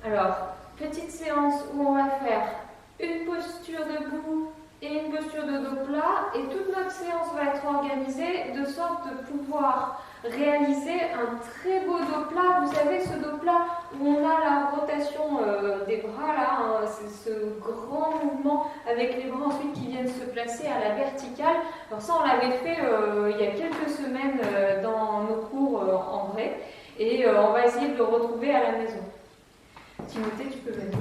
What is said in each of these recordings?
Alors, petite séance où on va faire une posture debout et une posture de dos plat, et toute notre séance va être organisée de sorte de pouvoir réaliser un très beau dos plat. Vous savez, ce dos plat où on a la rotation des bras là, hein, c'est ce grand mouvement avec les bras ensuite qui viennent se placer à la verticale. Alors ça, on l'avait fait il y a quelques semaines dans nos cours en vrai, et on va essayer de le retrouver à la maison. Timothée, tu peux venir.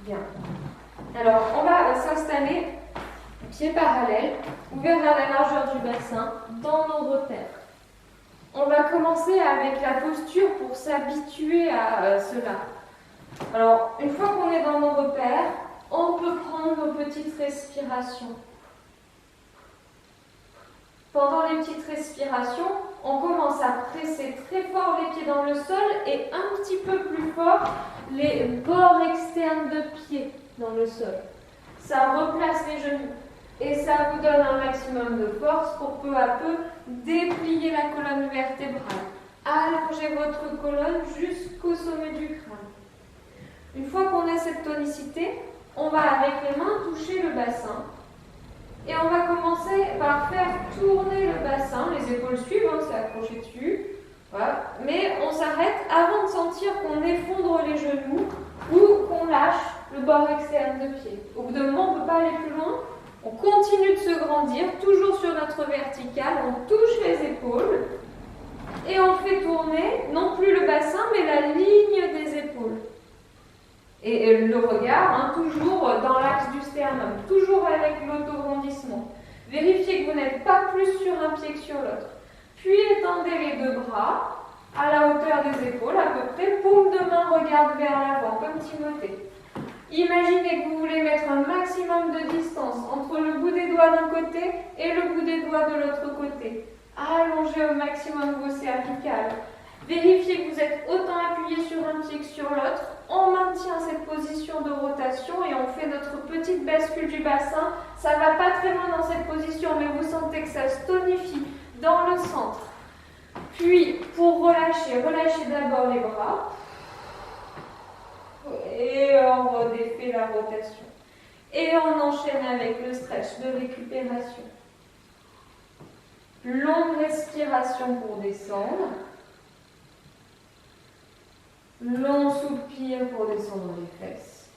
Bien. Alors, on va s'installer pieds parallèles, ouverts à la largeur du bassin, dans nos repères. On va commencer avec la posture pour s'habituer à cela. Alors, une fois qu'on est dans nos repères, on peut prendre nos petites respirations. Pendant les petites respirations, on commence à presser très fort les pieds dans le sol et un petit peu plus fort les bords externes de pieds dans le sol. Ça replace les genoux et ça vous donne un maximum de force pour peu à peu déplier la colonne vertébrale. Allongez votre colonne jusqu'au sommet du crâne. Une fois qu'on a cette tonicité, on va avec les mains toucher le bassin. Et on va commencer par faire tourner le bassin, les épaules suivent, c'est accroché dessus. Voilà. Mais on s'arrête avant de sentir qu'on effondre les genoux ou qu'on lâche le bord externe de pied. Au bout d'un moment, on ne peut pas aller plus loin. On continue de se grandir, toujours sur notre verticale, on touche les épaules et on fait tourner non plus le bassin, mais la ligne des épaules. Et le regard, toujours dans l'axe du sternum, toujours avec l'autograndissement. Vérifiez que vous n'êtes pas plus sur un pied que sur l'autre. Puis étendez les deux bras à la hauteur des épaules, à peu près. Paume de main regarde vers l'avant, comme Timothée. Imaginez que vous voulez mettre un maximum de distance entre le bout des doigts d'un côté et le bout des doigts de l'autre côté. Allongez au maximum vos cervicales. Vérifiez que vous êtes autant appuyé sur un pied que sur l'autre. On maintient cette position de rotation et on fait notre petite bascule du bassin. Ça ne va pas très loin dans cette position, mais vous sentez que ça se tonifie dans le centre. Puis, pour relâcher d'abord les bras. Et on redéfait la rotation. Et on enchaîne avec le stretch de récupération. Longue respiration pour descendre. Long soupir pour descendre les fesses.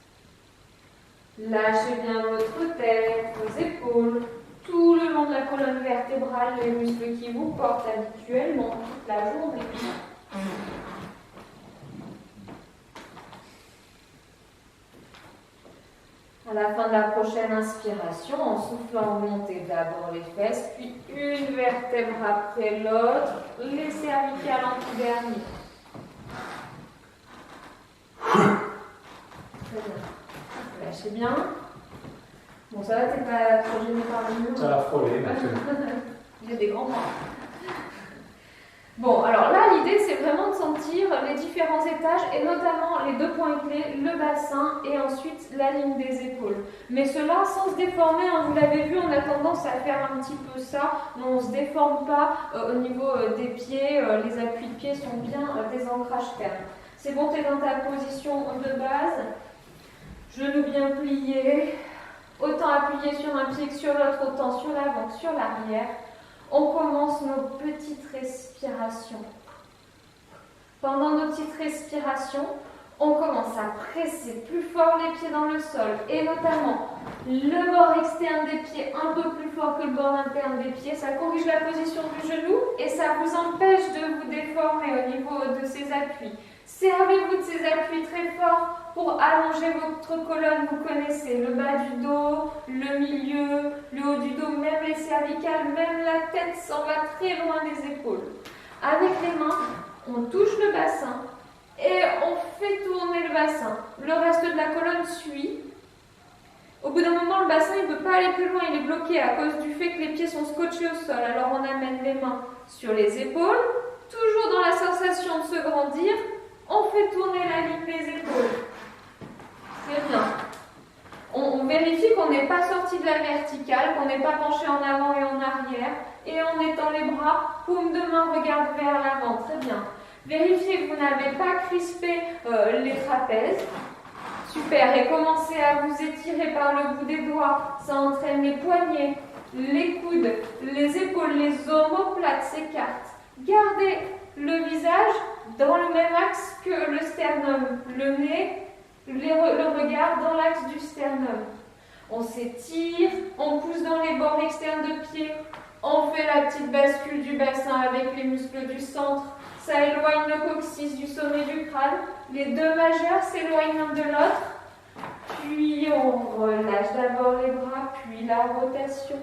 Lâchez bien votre tête, vos épaules, tout le long de la colonne vertébrale, les muscles qui vous portent habituellement toute la journée. À la fin de la prochaine inspiration, en soufflant, remontez d'abord les fesses, puis une vertèbre après l'autre, les cervicales en tout dernier. Très bien. Lâchez bien. Bon, ça va, t'es pas trop gêné par le mur? Ça va frôler, J'ai des grands bras. Bon, alors là, l'idée, c'est vraiment de sentir les différents étages et notamment les deux points clés, le bassin et ensuite la ligne des épaules. Mais cela sans se déformer, vous l'avez vu, on a tendance à faire un petit peu ça, mais on ne se déforme pas au niveau des pieds, les appuis de pied sont bien des ancrages fermes. C'est bon, tu es dans ta position de base, genoux bien pliés, autant appuyé sur un pied que sur l'autre, autant sur l'avant que sur l'arrière. On commence nos petites respirations. Pendant nos petites respirations, on commence à presser plus fort les pieds dans le sol et notamment le bord externe des pieds un peu plus fort que le bord interne des pieds. Ça corrige la position du genou et ça vous empêche de vous déformer au niveau de ces appuis. Servez-vous de ces appuis très forts pour allonger votre colonne. Vous connaissez le bas du dos, le milieu, le haut du dos, même les cervicales, même la tête s'en va très loin des épaules. Avec les mains, on touche le bassin et on fait tourner le bassin. Le reste de la colonne suit. Au bout d'un moment, le bassin ne peut pas aller plus loin, il est bloqué à cause du fait que les pieds sont scotchés au sol. Alors on amène les mains sur les épaules, toujours dans la sensation de se grandir. On fait tourner la ligne des épaules. Très bien. On vérifie qu'on n'est pas sorti de la verticale, qu'on n'est pas penché en avant et en arrière. Et en étend les bras, paume de main regarde vers l'avant. Très bien. Vérifiez que vous n'avez pas crispé les trapèzes. Super. Et commencez à vous étirer par le bout des doigts. Ça entraîne les poignets, les coudes, les épaules, les omoplates s'écartent. Gardez le visage dans le même axe que le sternum. Le nez, le regard dans l'axe du sternum. On s'étire, on pousse dans les bords externes de pied. On fait la petite bascule du bassin avec les muscles du centre. Ça éloigne le coccyx du sommet du crâne. Les deux majeurs s'éloignent l'un de l'autre. Puis on relâche d'abord les bras, puis la rotation.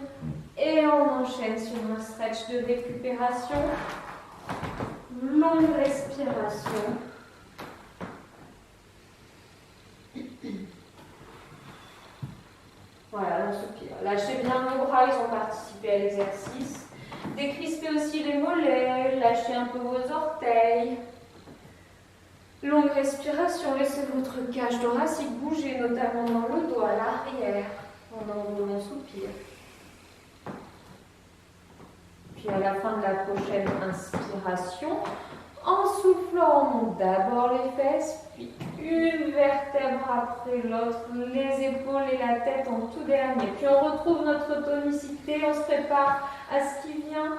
Et on enchaîne sur un stretch de récupération. Longue respiration. Voilà, on soupire. Lâchez bien vos bras, ils ont participé à l'exercice. Décrispez aussi les mollets, lâchez un peu vos orteils. Longue respiration, laissez votre cage thoracique bouger, notamment dans le dos, à l'arrière, pendant vos longs soupirs. Puis à la fin de la prochaine inspiration, en soufflant, on monte d'abord les fesses, puis une vertèbre après l'autre, les épaules et la tête en tout dernier. Puis on retrouve notre tonicité, on se prépare à ce qui vient.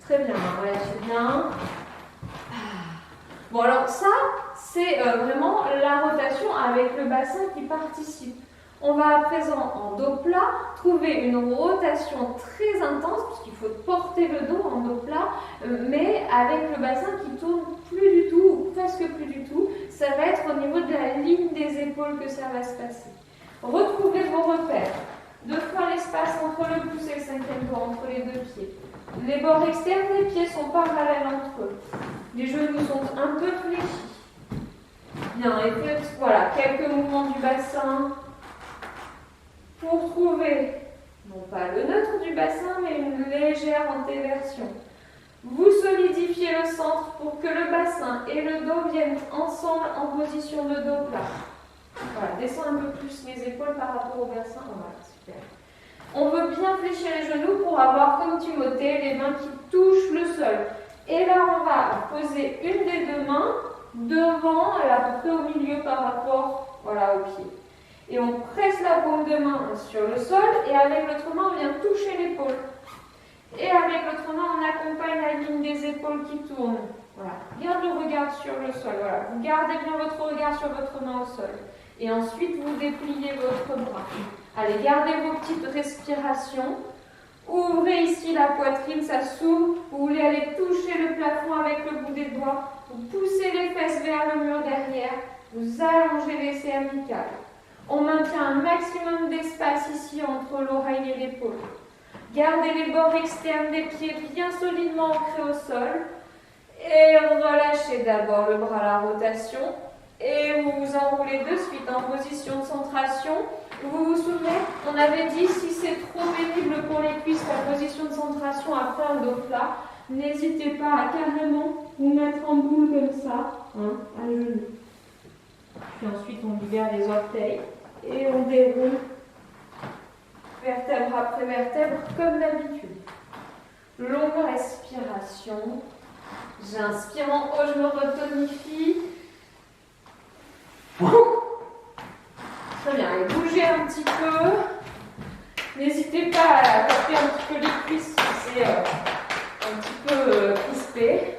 Très bien, relâchez bien. Bon alors ça, c'est vraiment la rotation avec le bassin qui participe. On va à présent en dos plat trouver une rotation très intense, puisqu'il faut porter le dos en dos plat, mais avec le bassin qui tourne plus du tout, ou presque plus du tout. Ça va être au niveau de la ligne des épaules que ça va se passer. Retrouvez vos repères. 2 fois l'espace entre le pouce et le 5e doigt, entre les deux pieds. Les bords externes des pieds sont parallèles entre eux. Les genoux sont un peu fléchis. Bien, et faites, voilà, quelques mouvements du bassin pour trouver, non pas le neutre du bassin, mais une légère antéversion. Vous solidifiez le centre pour que le bassin et le dos viennent ensemble en position de dos plat. Voilà, descends un peu plus les épaules par rapport au bassin. Voilà, super. On veut bien fléchir les genoux pour avoir comme Timothée les mains qui touchent le sol. Et là, on va poser une des deux mains devant, à peu près au milieu par rapport, voilà, au pied. Et on presse la paume de main sur le sol et avec l'autre main, on vient toucher l'épaule. Et avec l'autre main, on accompagne la ligne des épaules qui tourne. Voilà. Garde le regard sur le sol. Voilà. Vous gardez bien votre regard sur votre main au sol. Et ensuite, vous dépliez votre bras. Allez, gardez vos petites respirations. Ouvrez ici la poitrine, ça s'ouvre. Vous voulez aller toucher le plafond avec le bout des doigts. Vous poussez les fesses vers le mur derrière. Vous allongez les cervicales. On maintient un maximum d'espace ici entre l'oreille et l'épaule. Gardez les bords externes des pieds bien solidement ancrés au sol. Et relâchez d'abord le bras à la rotation. Et vous vous enroulez de suite en position de centration. Vous vous souvenez, on avait dit si c'est trop pénible pour les cuisses, la position de centration après un dos plat, n'hésitez pas à carrément vous mettre en boule comme ça, à genoux. Puis ensuite on libère les orteils et on déroule vertèbre après vertèbre comme d'habitude. Longue respiration. J'inspire en haut, je me retonifie. Très bien, et bougez un petit peu. N'hésitez pas à taper un petit peu les cuisses si c'est un petit peu crispé.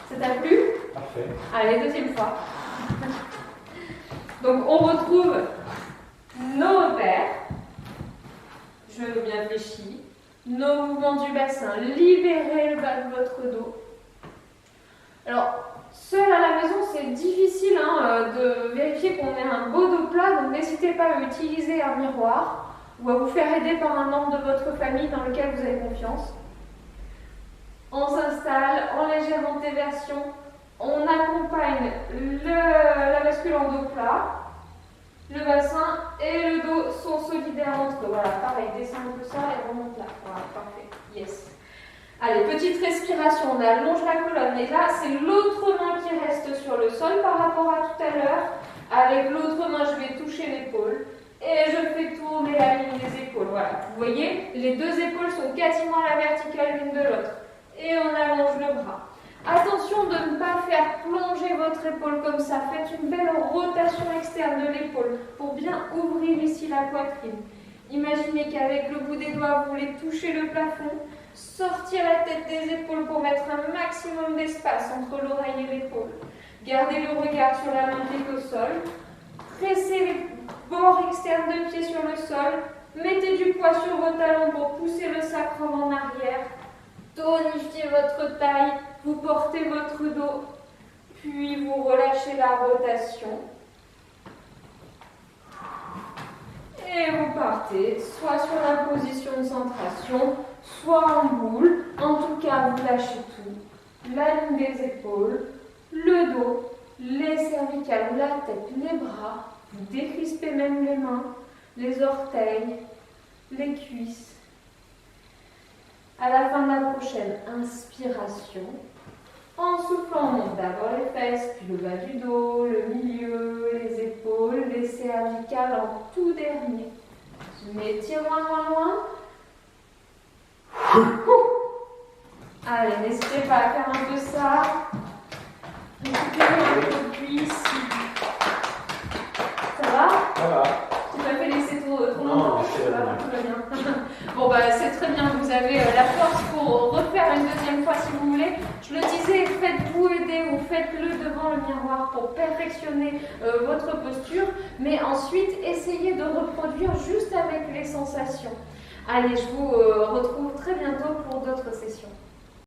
Ça t'a plu? Parfait. Allez, deuxième fois. Donc on retrouve nos repères. Genoux bien fléchis. Nos mouvements du bassin. Libérez le bas de votre dos. Alors, seul à la maison, c'est difficile de vérifier qu'on ait un beau dos plat, donc n'hésitez pas à utiliser un miroir ou à vous faire aider par un membre de votre famille dans lequel vous avez confiance. On s'installe en légère antéversion, on accompagne la bascule en dos plat, le bassin et le dos sont solidaires entre eux. Voilà, pareil, descend un peu ça et remonte là. Voilà, parfait, yes. Allez, petite respiration, on allonge la colonne. Et là, c'est l'autre main qui reste sur le sol par rapport à tout à l'heure. Avec l'autre main, je vais toucher l'épaule. Et je fais tourner la ligne des épaules. Voilà. Vous voyez, les deux épaules sont quasiment à la verticale l'une de l'autre. Et on allonge le bras. Attention de ne pas faire plonger votre épaule comme ça. Faites une belle rotation externe de l'épaule pour bien ouvrir ici la poitrine. Imaginez qu'avec le bout des doigts, vous voulez toucher le plafond, sortir la tête des épaules pour mettre un maximum d'espace entre l'oreille et l'épaule. Gardez le regard sur la main qui est au sol. Pressez les bords externes de pied sur le sol. Mettez du poids sur vos talons pour pousser le sacrum en arrière. Tonifiez votre taille. Vous portez votre dos. Puis vous relâchez la rotation. Et vous partez soit sur la position de centration, soit en boule. En tout cas, vous lâchez tout. La ligne des épaules, le dos, les cervicales, la tête, les bras. Vous décrispez même les mains, les orteils, les cuisses. À la fin de la prochaine inspiration, en soufflant, on monte d'abord les fesses, puis le bas du dos, le milieu, les épaules, les cervicales en tout dernier. Je m'étire loin, loin, loin. Allez, n'hésitez pas à faire un peu ça. Récupérez vos cuisses. Ça va? Ça va. Tu m'as fait laisser trop longtemps? Non, c'est va, tout va bien. Bon, bah, c'est très bien. Vous avez la force pour refaire une deuxième fois si vous voulez. Je le disais, faites-vous aider ou faites-le devant le miroir pour perfectionner votre posture. Mais ensuite, essayez de reproduire juste avec les sensations. Allez, je vous retrouve très bientôt pour d'autres sessions.